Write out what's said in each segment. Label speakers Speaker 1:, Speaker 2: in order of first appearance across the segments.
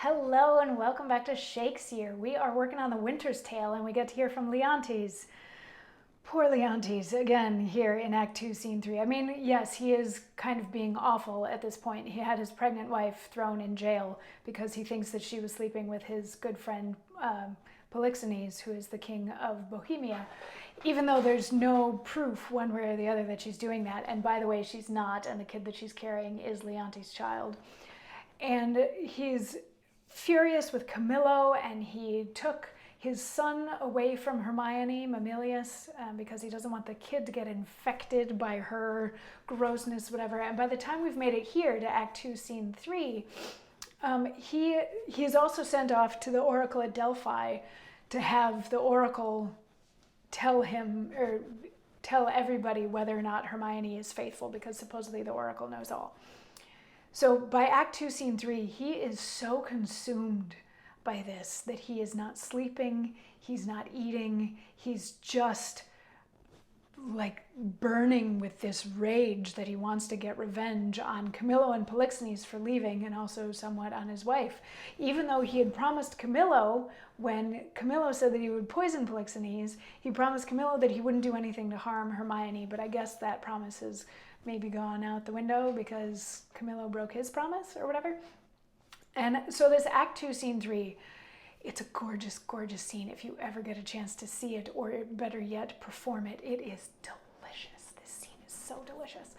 Speaker 1: Hello and welcome back to Shakesyear. We are working on The Winter's Tale and we get to hear from Leontes. Poor Leontes, again, here in Act 2, Scene 3. I mean, yes, he is kind of being awful at this point. He had his pregnant wife thrown in jail because he thinks that she was sleeping with his good friend Polixenes, who is the king of Bohemia, even though there's no proof one way or the other that she's doing that. And by the way, she's not, and the kid that she's carrying is Leontes' child. And he's furious with Camillo, and he took his son away from Hermione, Mamilius, because he doesn't want the kid to get infected by her grossness, whatever. And by the time we've made it here to Act 2, Scene 3, he is also sent off to the Oracle at Delphi to have the Oracle tell him, or tell everybody whether or not Hermione is faithful, because supposedly the Oracle knows all. So by Act 2, Scene 3, he is so consumed by this that he is not sleeping, he's not eating, he's just like burning with this rage that he wants to get revenge on Camillo and Polixenes for leaving, and also somewhat on his wife. Even though he had promised Camillo, when Camillo said that he would poison Polixenes, he promised Camillo that he wouldn't do anything to harm Hermione, but I guess that promise has maybe gone out the window because Camillo broke his promise or whatever. And so this Act 2, Scene 3, it's a gorgeous, gorgeous scene. If you ever get a chance to see it, or better yet, perform it, it is delicious. This scene is so delicious.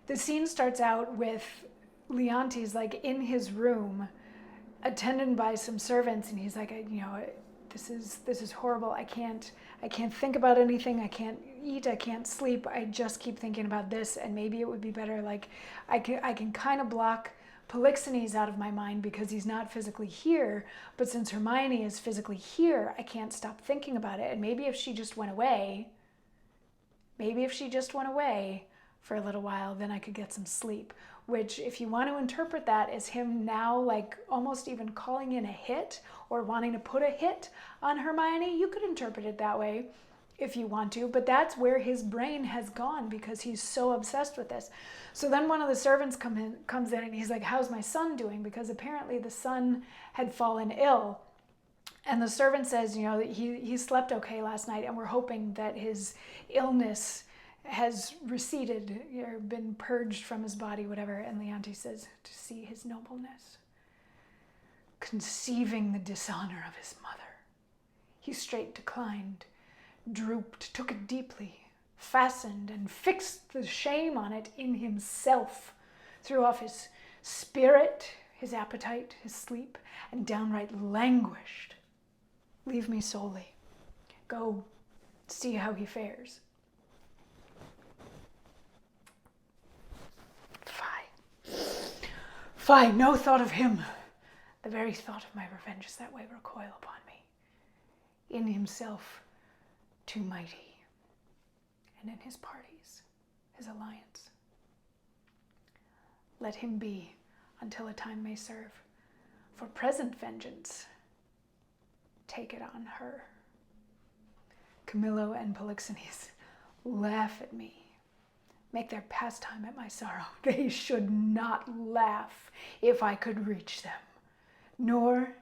Speaker 1: The scene starts out with Leontes like in his room, attended by some servants, and he's like, this is horrible. I can't think about anything. I can't eat. I can't sleep. I just keep thinking about this, and maybe it would be better. Like I can kind of block Polixenes out of my mind because he's not physically here, but since Hermione is physically here, I can't stop thinking about it. And maybe if she just went away for a little while, then I could get some sleep. Which, if you want to interpret that as him now like almost even calling in a hit or wanting to put a hit on Hermione, you could interpret it that way if you want to, but that's where his brain has gone because he's so obsessed with this. So then one of the servants comes in and he's like, how's my son doing? Because apparently the son had fallen ill. And the servant says, that he slept okay last night, and we're hoping that his illness has receded or been purged from his body, whatever. And Leontes says, to see his nobleness, conceiving the dishonor of his mother, he straight declined, drooped, took it deeply, fastened, and fixed the shame on it in himself, threw off his spirit, his appetite, his sleep, and downright languished. Leave me solely. Go see how he fares. Fie, no thought of him. The very thought of my revenge is that way recoil upon me. In himself too mighty, and in his parties, his alliance. Let him be until a time may serve. For present vengeance, take it on her. Camillo and Polixenes laugh at me, make their pastime at my sorrow. They should not laugh if I could reach them, nor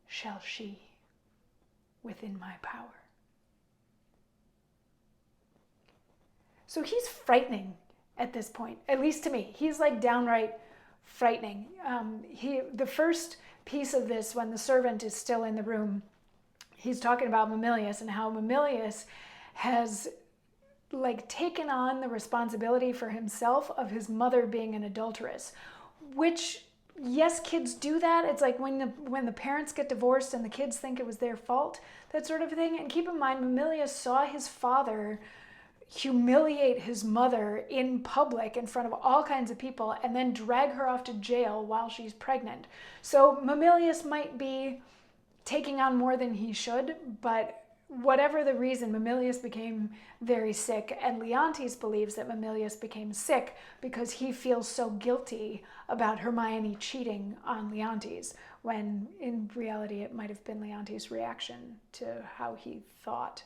Speaker 1: shall she within my power. So he's frightening at this point, at least to me. He's like downright frightening. The first piece of this, when the servant is still in the room, he's talking about Mamilius and how Mamilius has like taken on the responsibility for himself of his mother being an adulteress, which, yes, kids do that. It's like when the parents get divorced and the kids think it was their fault, that sort of thing. And keep in mind, Mamilius saw his father humiliate his mother in public in front of all kinds of people and then drag her off to jail while she's pregnant. So Mamilius might be taking on more than he should, but whatever the reason, Mamilius became very sick, and Leontes believes that Mamilius became sick because he feels so guilty about Hermione cheating on Leontes, when in reality it might have been Leontes' reaction to how he thought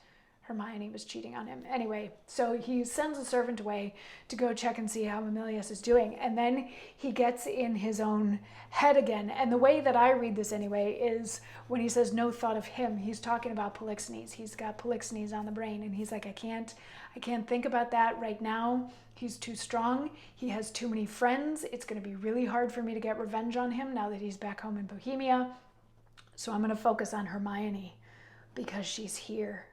Speaker 1: Hermione was cheating on him. Anyway, so he sends a servant away to go check and see how Emilius is doing. And then he gets in his own head again. And the way that I read this anyway is when he says no thought of him, he's talking about Polixenes. He's got Polixenes on the brain. And he's like, I can't think about that right now. He's too strong. He has too many friends. It's going to be really hard for me to get revenge on him now that he's back home in Bohemia. So I'm going to focus on Hermione because she's here.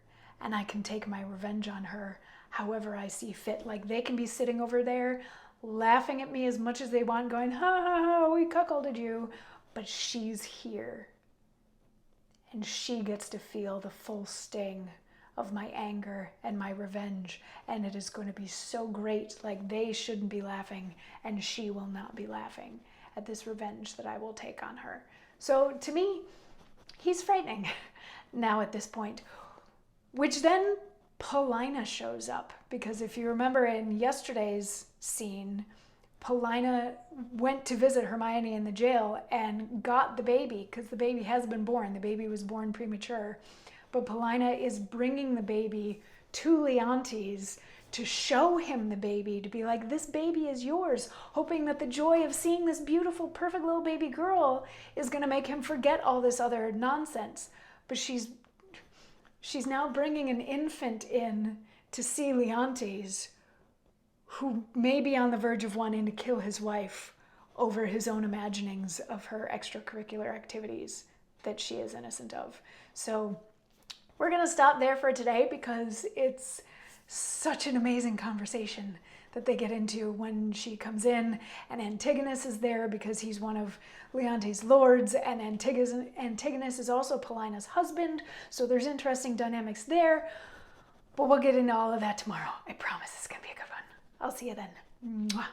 Speaker 1: And I can take my revenge on her however I see fit. Like, they can be sitting over there laughing at me as much as they want, going, ha ha ha, we cuckolded you. But she's here. And she gets to feel the full sting of my anger and my revenge. And it is going to be so great. Like, they shouldn't be laughing, and she will not be laughing at this revenge that I will take on her. So to me, he's frightening now at this point. Which then Paulina shows up, because if you remember in yesterday's scene, Paulina went to visit Hermione in the jail and got the baby, because the baby has been born. The baby was born premature. But Paulina is bringing the baby to Leontes to show him the baby, to be like, this baby is yours, hoping that the joy of seeing this beautiful, perfect little baby girl is going to make him forget all this other nonsense. But she's now bringing an infant in to see Leontes, who may be on the verge of wanting to kill his wife over his own imaginings of her extracurricular activities that she is innocent of. So we're going to stop there for today, because it's such an amazing conversation that they get into when she comes in, and Antigonus is there because he's one of Leontes' lords, and Antigonus is also Paulina's husband, so there's interesting dynamics there. But we'll get into all of that tomorrow. I promise it's going to be a good one. I'll see you then. Mwah.